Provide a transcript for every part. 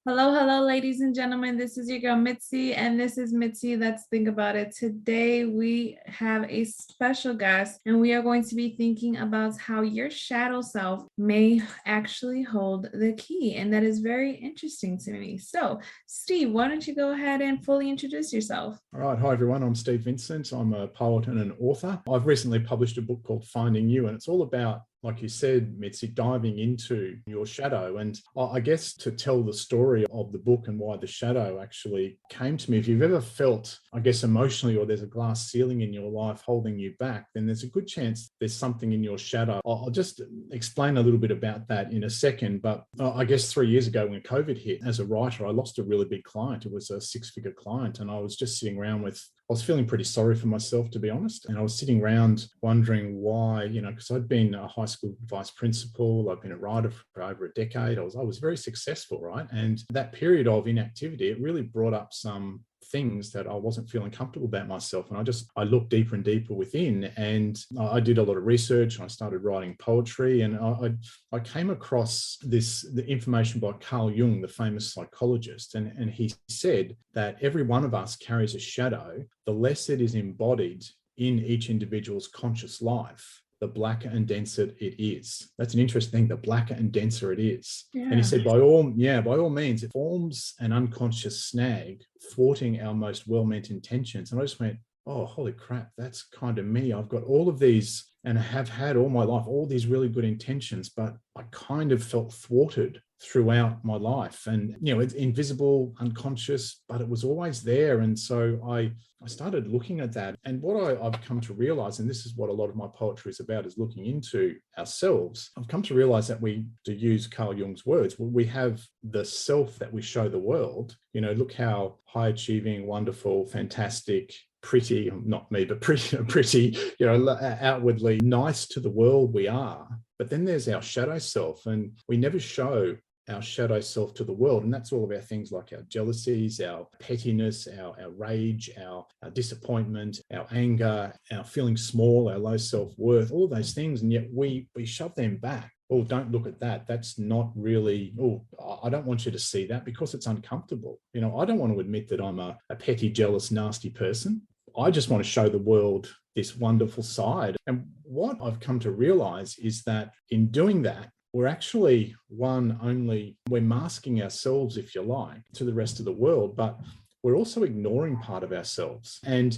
Hello, hello, ladies and gentlemen. This is your girl Mitzi, and this is Mitzi. Let's think about it. Today, we have a special guest, and we are going to be thinking about how your shadow self may actually hold the key. And that is very interesting to me. So, Steve, why don't you go ahead and fully introduce yourself? All right. Hi, everyone. I'm Steve Vincent. I'm a poet and an author. I've recently published a book called Finding You, and it's all about, like you said, Mitzi, diving into your shadow. And I guess to tell the story of the book and why the shadow actually came to me, if you've ever felt, I guess, emotionally, or there's a glass ceiling in your life holding you back, then there's a good chance there's something in your shadow. I'll just explain a little bit about that in a second. But I guess 3 years ago when COVID hit, as a writer, I lost a really big client. It was a six-figure client. And I was just sitting around I was feeling pretty sorry for myself, to be honest. And I was sitting around wondering why, because I'd been a high school vice principal, I've been a writer for over a decade. I was very successful, right? And that period of inactivity, it really brought up some things that I wasn't feeling comfortable about myself. And I looked deeper and deeper within, and I did a lot of research, and I started writing poetry, and I came across the information by Carl Jung, the famous psychologist. And he said that every one of us carries a shadow. The less it is embodied in each individual's conscious life, the blacker and denser it is. That's an interesting thing, the blacker and denser it is. Yeah. And he said, by all means, it forms an unconscious snag, thwarting our most well-meant intentions. And I just went, oh, holy crap, that's kind of me. I've got all of these, and I have had all my life, all these really good intentions, but I kind of felt thwarted throughout my life. And, it's invisible, unconscious, but it was always there. And so I started looking at that. And what I've come to realize, and this is what a lot of my poetry is about, is looking into ourselves. I've come to realize that to use Carl Jung's words, we have the self that we show the world. Look how high achieving, wonderful, fantastic, pretty, not me, but pretty, outwardly nice to the world we are. But then there's our shadow self, and we never show our shadow self to the world. And that's all about things like our jealousies, our pettiness, our rage, our disappointment, our anger, our feeling small, our low self-worth, all those things. And yet we shove them back. Oh, don't look at that. That's not really, I don't want you to see that because it's uncomfortable. I don't want to admit that I'm a petty, jealous, nasty person. I just want to show the world this wonderful side. And what I've come to realize is that in doing that, we're actually we're masking ourselves, if you like, to the rest of the world, but we're also ignoring part of ourselves. And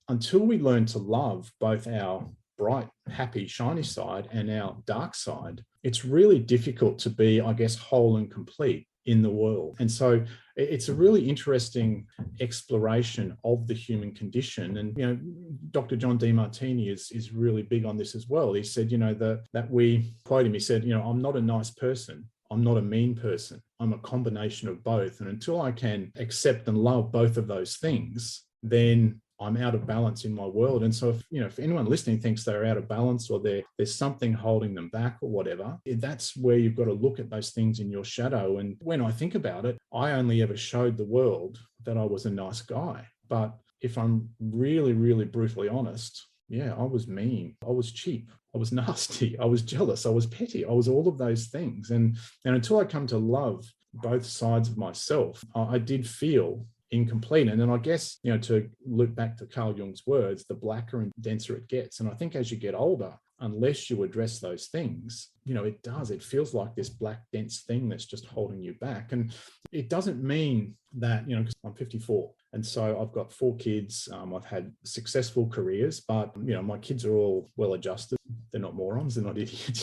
until we learn to love both our bright, happy, shiny side and our dark side, it's really difficult to be, I guess, whole and complete in the world. And so it's a really interesting exploration of the human condition. And, Dr. John Demartini is really big on this as well. He said, that we quote him, he said, I'm not a nice person. I'm not a mean person. I'm a combination of both. And until I can accept and love both of those things, then I'm out of balance in my world. And so if anyone listening thinks they're out of balance or there's something holding them back or whatever, that's where you've got to look at those things in your shadow. And when I think about it, I only ever showed the world that I was a nice guy. But if I'm really, really brutally honest, yeah, I was mean. I was cheap. I was nasty. I was jealous. I was petty. I was all of those things. And until I come to love both sides of myself, I did feel incomplete. And then I guess, to loop back to Carl Jung's words, the blacker and denser it gets. And I think as you get older, unless you address those things, it feels like this black, dense thing that's just holding you back. And it doesn't mean that, because I'm 54. And so I've got 4 kids. I've had successful careers, but, my kids are all well-adjusted. They're not morons. They're not idiots.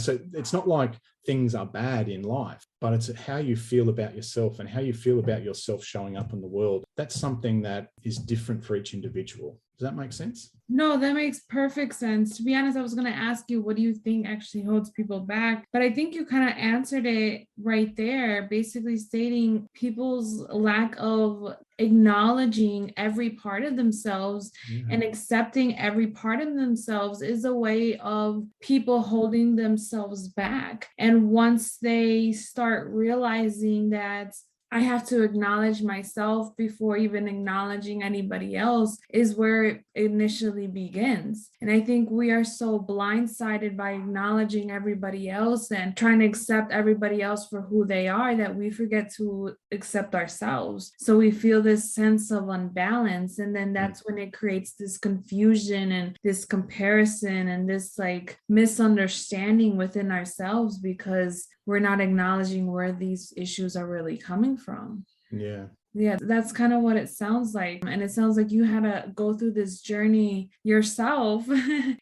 So it's not like things are bad in life, but it's how you feel about yourself and how you feel about yourself showing up in the world. That's something that is different for each individual. Does that make sense? No, that makes perfect sense. To be honest, I was going to ask you, what do you think actually holds people back? But I think you kind of answered it right there, basically stating people's lack of acknowledging every part of themselves and accepting every part of themselves is a way of people holding themselves back. And once they start realizing that I have to acknowledge myself before even acknowledging anybody else is where it initially begins. And I think we are so blindsided by acknowledging everybody else and trying to accept everybody else for who they are that we forget to accept ourselves. So we feel this sense of unbalance. And then that's when it creates this confusion and this comparison and this like misunderstanding within ourselves because we're not acknowledging where these issues are really coming from. Yeah. Yeah, that's kind of what it sounds like. And it sounds like you had to go through this journey yourself.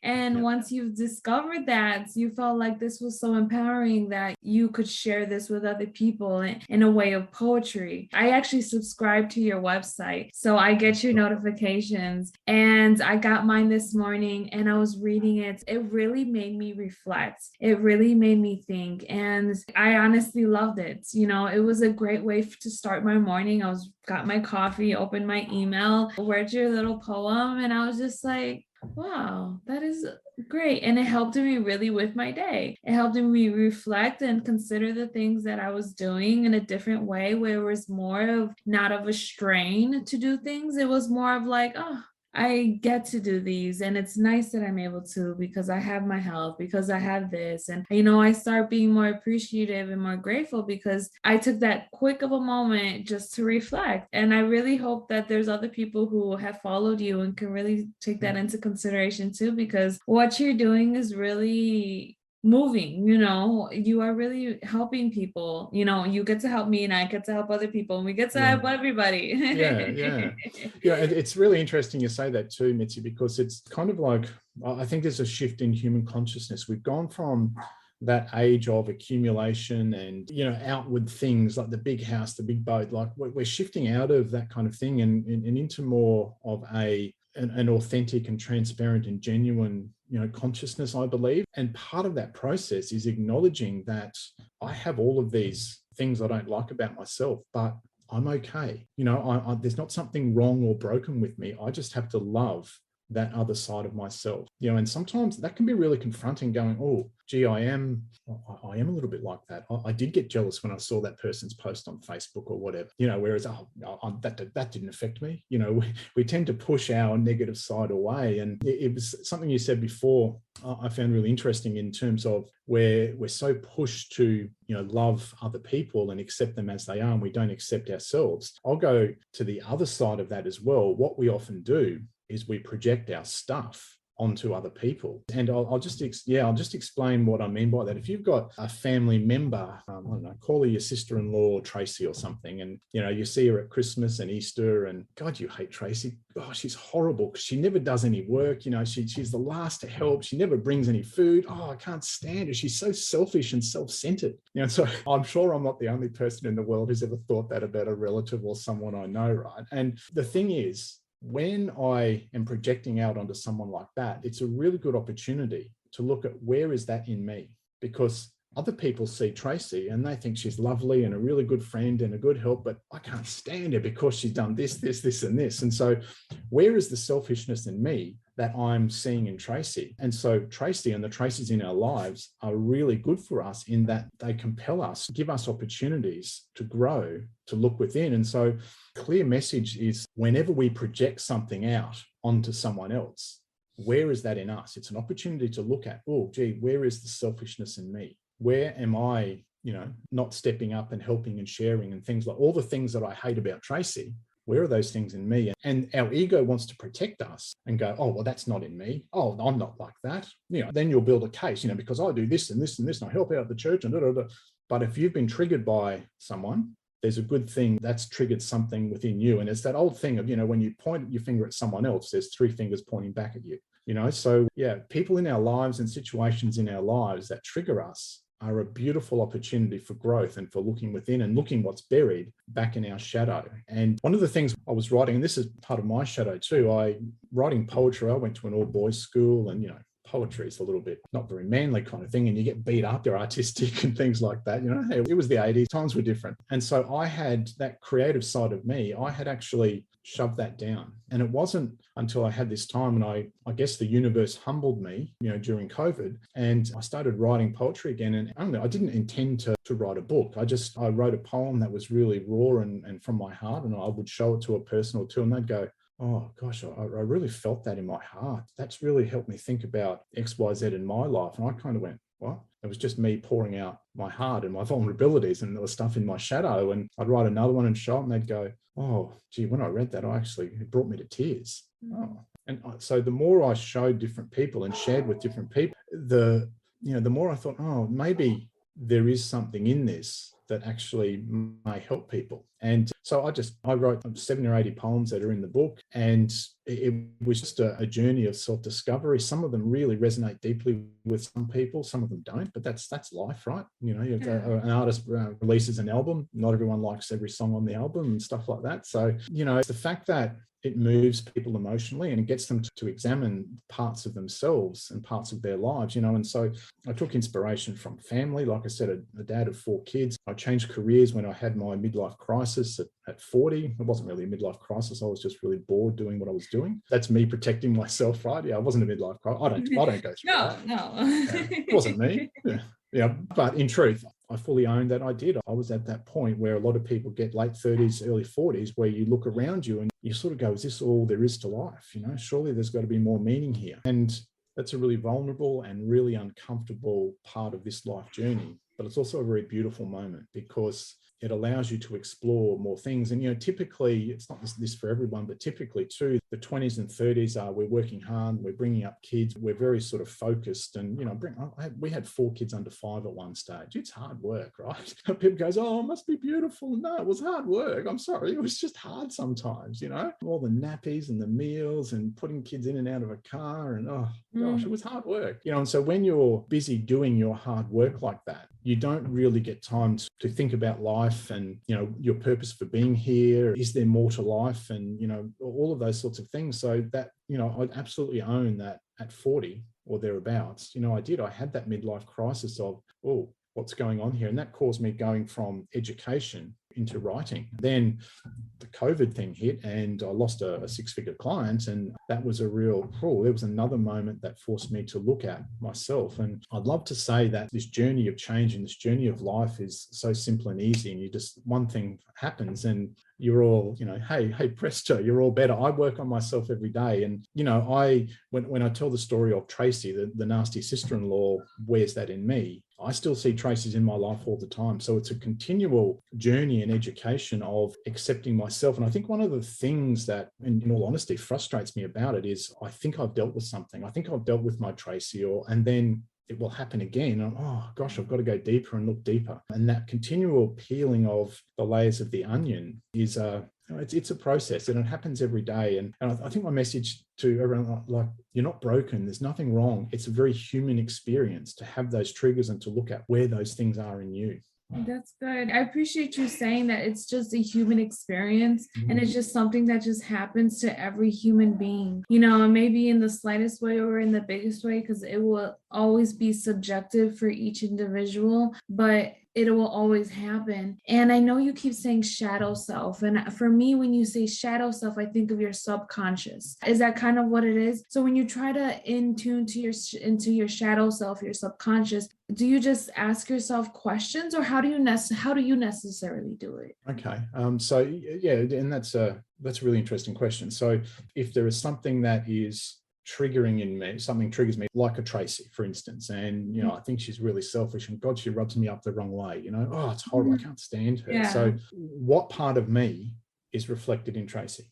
And once you've discovered that, you felt like this was so empowering that you could share this with other people in a way of poetry. I actually subscribe to your website, so I get your notifications. And I got mine this morning and I was reading it. It really made me reflect. It really made me think. And I honestly loved it. You know, it was a great way to start my morning. I got my coffee, opened my email, read your little poem, and I was just like, wow, that is great. And it helped me really with my day. It helped me reflect and consider the things that I was doing in a different way, where it was more of not of a strain to do things. It was more of like, oh, I get to do these and it's nice that I'm able to because I have my health, because I have this. And, you know, I start being more appreciative and more grateful because I took that quick of a moment just to reflect. And I really hope that there's other people who have followed you and can really take that into consideration too, because what you're doing is really moving. You know, you are really helping people. You know, you get to help me and I get to help other people and we get to help everybody. Yeah, and it's really interesting you say that too, Mitzi, because it's kind of like, I think there's a shift in human consciousness. We've gone from that age of accumulation and, you know, outward things like the big house, the big boat, like we're shifting out of that kind of thing and into more of an authentic and transparent and genuine, you know, consciousness, I believe. And part of that process is acknowledging that I have all of these things I don't like about myself, but I'm okay. You know, there's not something wrong or broken with me. I just have to love that other side of myself, you know, and sometimes that can be really confronting going, oh, gee, I am a little bit like that. I did get jealous when I saw that person's post on Facebook or whatever, you know, whereas that didn't affect me. You know, we tend to push our negative side away. And it was something you said before I found really interesting in terms of where we're so pushed to, you know, love other people and accept them as they are, and we don't accept ourselves. I'll go to the other side of that as well. What we often do is we project our stuff onto other people. And I'll just explain what I mean by that. If you've got a family member, I don't know, call her your sister-in-law, Tracy or something, and, you know, you see her at Christmas and Easter and, God, you hate Tracy. Oh, she's horrible because she never does any work. You know, she's the last to help. She never brings any food. Oh, I can't stand her. She's so selfish and self-centered. You know, so I'm sure I'm not the only person in the world who's ever thought that about a relative or someone I know, right? And the thing is, when I am projecting out onto someone like that, it's a really good opportunity to look at where is that in me, because other people see Tracy and they think she's lovely and a really good friend and a good help, but I can't stand her because she's done this, this, this, and this. And so where is the selfishness in me that I'm seeing in Tracy? And so Tracy and the Tracys in our lives are really good for us in that they compel us, give us opportunities to grow, to look within. And so clear message is whenever we project something out onto someone else, where is that in us? It's an opportunity to look at, oh, gee, where is the selfishness in me? Where am I, you know, not stepping up and helping and sharing and things like all the things that I hate about Tracy? Where are those things in me? And our ego wants to protect us and go, oh, well, that's not in me. Oh, I'm not like that. You know, then you'll build a case, you know, because I do this and this and this and I help out the church and da, da, da. But if you've been triggered by someone, there's a good thing that's triggered something within you. And it's that old thing of, you know, when you point your finger at someone else, there's three fingers pointing back at you, you know? So yeah, people in our lives and situations in our lives that trigger us are a beautiful opportunity for growth and for looking within and looking what's buried back in our shadow. And one of the things I was writing, and this is part of my shadow too, writing poetry, I went to an all boys school, and, you know, poetry is a little bit not very manly kind of thing, and you get beat up, you're artistic and things like that. You know, hey, it was the 80s, times were different. And so I had that creative side of me. I had actually shove that down. And it wasn't until I had this time when I guess the universe humbled me, during COVID, and I started writing poetry again. And I didn't intend to write a book. I wrote a poem that was really raw and from my heart, and I would show it to a person or two, and they'd go, oh gosh, I really felt that in my heart. That's really helped me think about X, Y, Z in my life. And I kind of went, what? It was just me pouring out my heart and my vulnerabilities, and there was stuff in my shadow. And I'd write another one and show it, and they'd go, oh, gee, when I read that, it brought me to tears. Oh. And so the more I showed different people and shared with different people, the more I thought, oh, maybe there is something in this that actually may help people. And so I wrote 70 or 80 poems that are in the book, and it was just a journey of self-discovery. Some of them really resonate deeply with some people, some of them don't, but that's life, right? An artist releases an album, not everyone likes every song on the album and stuff like that. So, it's the fact that it moves people emotionally and it gets them to examine parts of themselves and parts of their lives, and so I took inspiration from family. Like I said, a dad of 4 kids. I changed careers when I had my midlife crisis at 40. It wasn't really a midlife crisis. I was just really bored doing what I was doing. That's me protecting myself, right? Yeah, I wasn't a midlife crisis. I don't go through that. No. Yeah, it wasn't me. Yeah. But in truth, I fully owned that I did. I was at that point where a lot of people get late 30s, early 40s, where you look around you and you sort of go, is this all there is to life? Surely there's got to be more meaning here. And that's a really vulnerable and really uncomfortable part of this life journey. But it's also a very beautiful moment because it allows you to explore more things. And, typically, it's not this for everyone, but typically too, the 20s and 30s we're working hard, we're bringing up kids, we're very sort of focused. And, we had 4 kids under 5 at one stage. It's hard work, right? People goes, oh, it must be beautiful. No, it was hard work. I'm sorry. It was just hard sometimes, all the nappies and the meals and putting kids in and out of a car. And, oh, gosh, it was hard work, and so when you're busy doing your hard work like that, you don't really get time to think about life and, your purpose for being here. Is there more to life? And, all of those sorts of things. So that, I'd absolutely own that at 40 or thereabouts, I had that midlife crisis of, oh, what's going on here? And that caused me going from education into writing. Then the COVID thing hit and I lost a 6-figure client. And that was there was another moment that forced me to look at myself. And I'd love to say that this journey of change and this journey of life is so simple and easy. And one thing happens and you're all, hey, presto, you're all better. I work on myself every day. And, when I tell the story of Tracy, the nasty sister-in-law wears that in me. I still see traces in my life all the time. So it's a continual journey and education of accepting myself. And I think one of the things that, in all honesty, frustrates me about it is I think I've dealt with something. I think I've dealt with my Tracy, and then it will happen again. And, oh gosh, I've got to go deeper and look deeper. And that continual peeling of the layers of the onion is it's a process and it happens every day. And I think my message to everyone, like, you're not broken. There's nothing wrong. It's a very human experience to have those triggers and to look at where those things are in you. That's good. I appreciate you saying that it's just a human experience and it's just something that just happens to every human being, maybe in the slightest way or in the biggest way, because it will always be subjective for each individual, but it will always happen. And I know you keep saying shadow self. And for me, when you say shadow self, I think of your subconscious. Is that kind of what it is? So when you try to in tune to your shadow self, your subconscious, do you just ask yourself questions, or how do you necessarily do it? Okay. So yeah, and that's a really interesting question. So if there is something that is triggering in me, something triggers me, like a Tracy, for instance, and I think she's really selfish and God, she rubs me up the wrong way, oh, it's horrible, I can't stand her. Yeah. So what part of me is reflected in Tracy?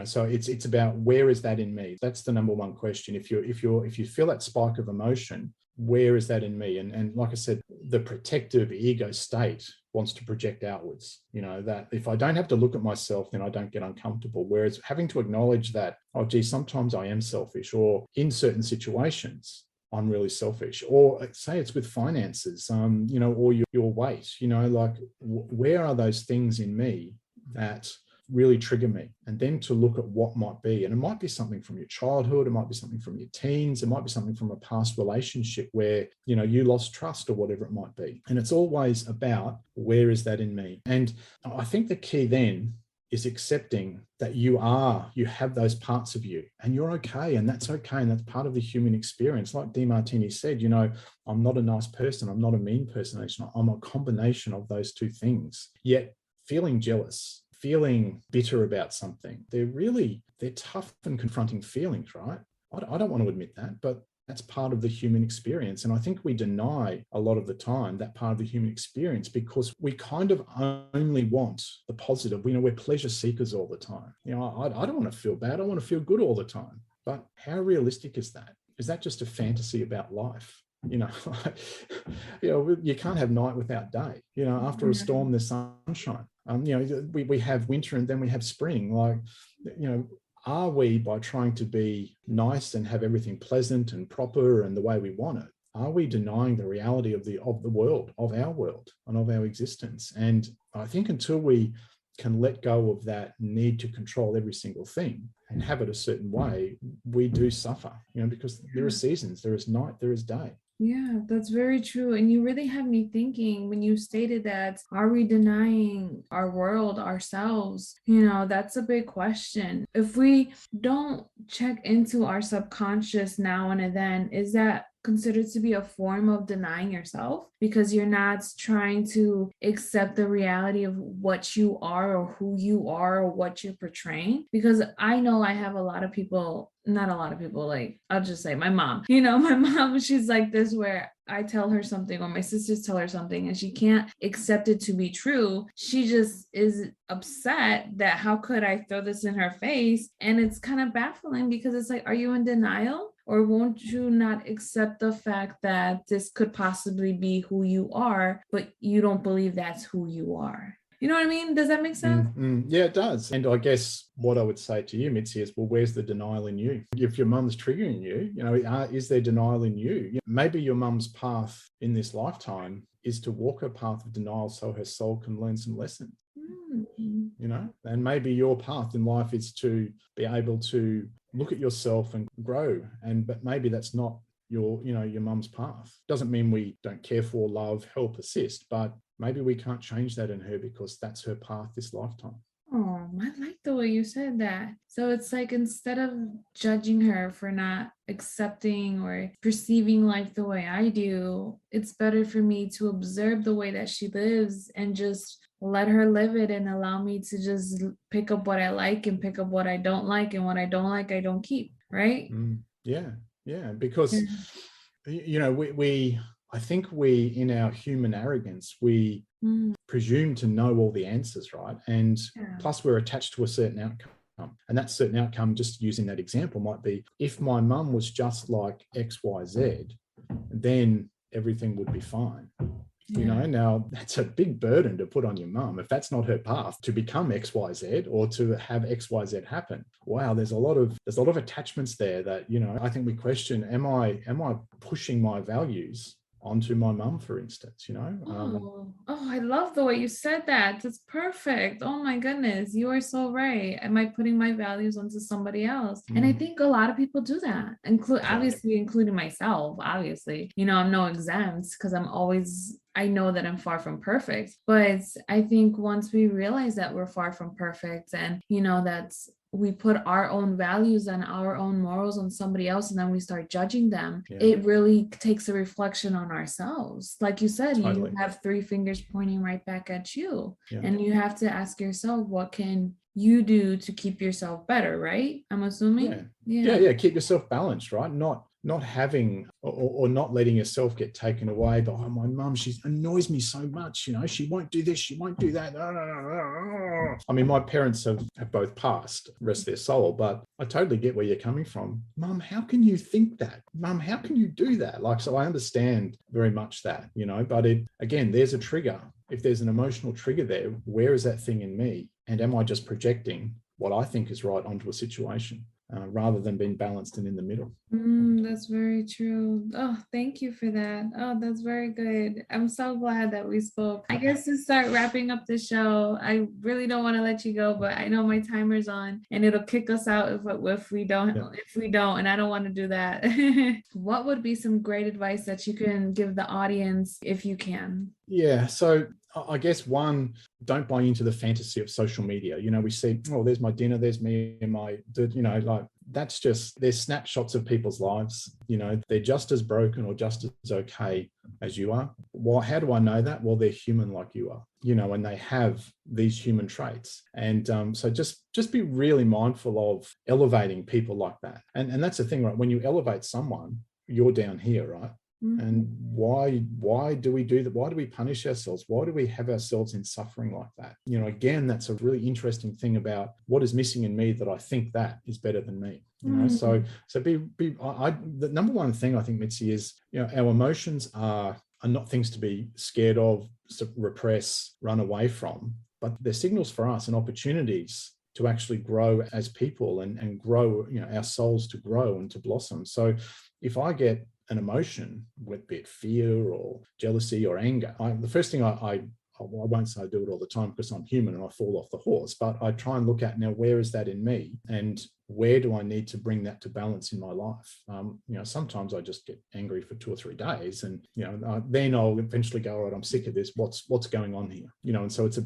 So it's about, where is that in me? That's the number one question. If you feel that spike of emotion, where is that in me? And like I said, the protective ego state wants to project outwards, that if I don't have to look at myself, then I don't get uncomfortable. Whereas having to acknowledge that, oh, gee, sometimes I am selfish, or in certain situations, I'm really selfish, or say it's with finances, or your weight, like where are those things in me that really trigger me? And then to look at what might be. And it might be something from your childhood, it might be something from your teens, it might be something from a past relationship where, you lost trust or whatever it might be. And it's always about, where is that in me? And I think the key then is accepting that you have those parts of you and you're okay, and that's okay. And that's part of the human experience. Like DeMartini said, I'm not a nice person. I'm not a mean person. I'm a combination of those two things. Yet feeling jealous, feeling bitter about something, they're tough and confronting feelings, right? I don't want to admit that, but that's part of the human experience. And I think we deny a lot of the time that part of the human experience because we kind of only want the positive. We're pleasure seekers all the time. I don't want to feel bad. I want to feel good all the time. But how realistic is that? Is that just a fantasy about life? You can't have night without day. After a storm, there's sunshine. We have winter and then we have spring. Are we, by trying to be nice and have everything pleasant and proper and the way we want it, are we denying the reality of the world, of our world and of our existence? And I think until we can let go of that need to control every single thing and have it a certain way, we do suffer, because there are seasons, there is night, there is day. Yeah, that's very true. And you really had me thinking when you stated that, are we denying our world, ourselves? That's a big question. If we don't check into our subconscious now and then, is that considered to be a form of denying yourself because you're not trying to accept the reality of what you are or who you are or what you're portraying? Because I know I have a lot of people, not a lot of people, like I'll just say my mom, my mom, she's like this where I tell her something or my sisters tell her something and she can't accept it to be true. She just is upset that how could I throw this in her face? And it's kind of baffling because it's like, are you in denial? Or won't you not accept the fact that this could possibly be who you are, but you don't believe that's who you are? You know what I mean? Does that make sense? Yeah, it does. And I guess what I would say to you, Mitzi, is, well, where's the denial in you? If your mum's triggering you, is there denial in you? Maybe your mum's path in this lifetime is to walk a path of denial so her soul can learn some lessons. And maybe your path in life is to be able to look at yourself and grow. But maybe that's not your mum's path. Doesn't mean we don't care for, love, help, assist, but maybe we can't change that in her because that's her path this lifetime. Oh, I like the way you said that. So it's like instead of judging her for not accepting or perceiving life the way I do, it's better for me to observe the way that she lives and just let her live it and allow me to just pick up what I like and pick up what I don't like, and what I don't like, I don't keep, right? Yeah, because, I think we, in our human arrogance, we presume to know all the answers, right? And plus we're attached to a certain outcome. And that certain outcome, just using that example, might be, if my mum was just like X, Y, Z, then everything would be fine. Now that's a big burden to put on your mum. If that's not her path to become XYZ or to have XYZ happen, wow, there's a lot of attachments there that, I think we question, am I pushing my values onto my mum, for instance, I love the way you said that. That's perfect. Oh my goodness, you are so right. Am I putting my values onto somebody else? And I think a lot of people do that, obviously including myself. Obviously, I'm no exempt because I know that I'm far from perfect, but I think once we realize that we're far from perfect and that's we put our own values and our own morals on somebody else and then we start judging them, it really takes a reflection on ourselves. Like you said, you have 3 fingers pointing right back at you, and you have to ask yourself, what can you do to keep yourself better, right? I'm assuming. Keep yourself balanced, right? Not having or not letting yourself get taken away by, oh, my mum, she annoys me so much, she won't do this, she won't do that. I mean, my parents have both passed, rest their soul, but I totally get where you're coming from. Mum, how can you think that? Mum, how can you do that? So I understand very much that, but again, there's a trigger. If there's an emotional trigger there, where is that thing in me? And am I just projecting what I think is right onto a situation? Rather than being balanced and in the middle. That's very true. Oh, thank you for that. Oh, that's very good. I'm so glad that we spoke. I guess to start wrapping up the show, I really don't want to let you go, but I know my timer's on and it'll kick us out if we don't, and I don't want to do that. What would be some great advice that you can give the audience if you can? Yeah, so I guess one, don't buy into the fantasy of social media. We see, oh, there's my dinner, there's me and my, like that's just, there's snapshots of people's lives. They're just as broken or just as okay as you are. Well, how do I know that? Well, they're human like you are, and they have these human traits. And so just be really mindful of elevating people like that. And that's the thing, right? When you elevate someone, you're down here, right? And why do we do that? Why do we punish ourselves? Why do we have ourselves in suffering like that? Again, that's a really interesting thing about what is missing in me that I think that is better than me. So the number one thing I think, Mitzi, is our emotions are not things to be scared of, repress, run away from, but they're signals for us and opportunities to actually grow as people and grow, our souls to grow and to blossom. So if I get an emotion, be it fear or jealousy or anger, the first thing I won't say I do it all the time because I'm human and I fall off the horse, but I try and look at, now, where is that in me? And where do I need to bring that to balance in my life? Sometimes I just get angry for 2 or 3 days, and then I'll eventually go, all right, I'm sick of this. What's going on here? And so it's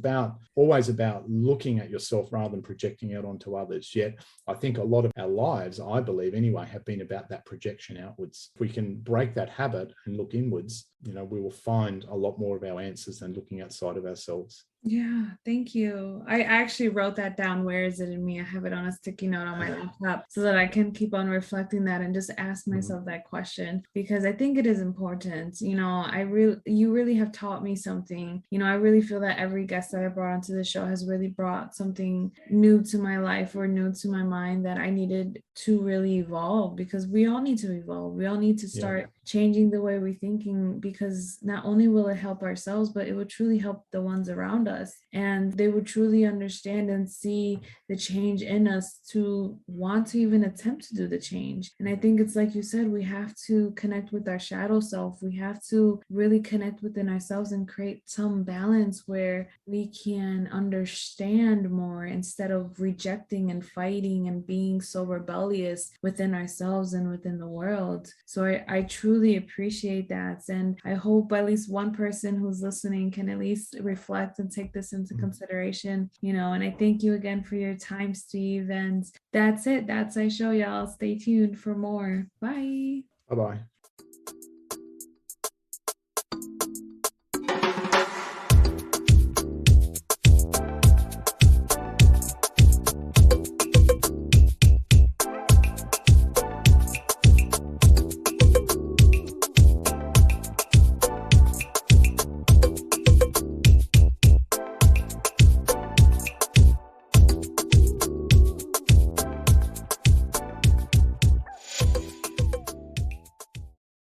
always about looking at yourself rather than projecting out onto others. Yet I think a lot of our lives, I believe anyway, have been about that projection outwards. If we can break that habit and look inwards, we will find a lot more of our answers than looking outside of ourselves. Yeah, thank you. I actually wrote that down. Where is it in me? I have it on a sticky note on my laptop so that I can keep on reflecting that and just ask myself that question, because I think it is important. You really have taught me something. I really feel that every guest that I brought onto the show has really brought something new to my life or new to my mind that I needed to really evolve, because we all need to evolve. We all need to start changing the way we're thinking, because not only will it help ourselves, but it will truly help the ones around us, and they would truly understand and see the change in us to want to even attempt to do the change. And I think it's like you said, we have to connect with our shadow self. We have to really connect within ourselves and create some balance where we can understand more instead of rejecting and fighting and being so rebellious within ourselves and within the world. So I truly appreciate that, and I hope at least one person who's listening can at least reflect and take this into consideration, and I thank you again for your time, Steve. And that's it. That's our show, y'all. Stay tuned for more. Bye. Bye-bye.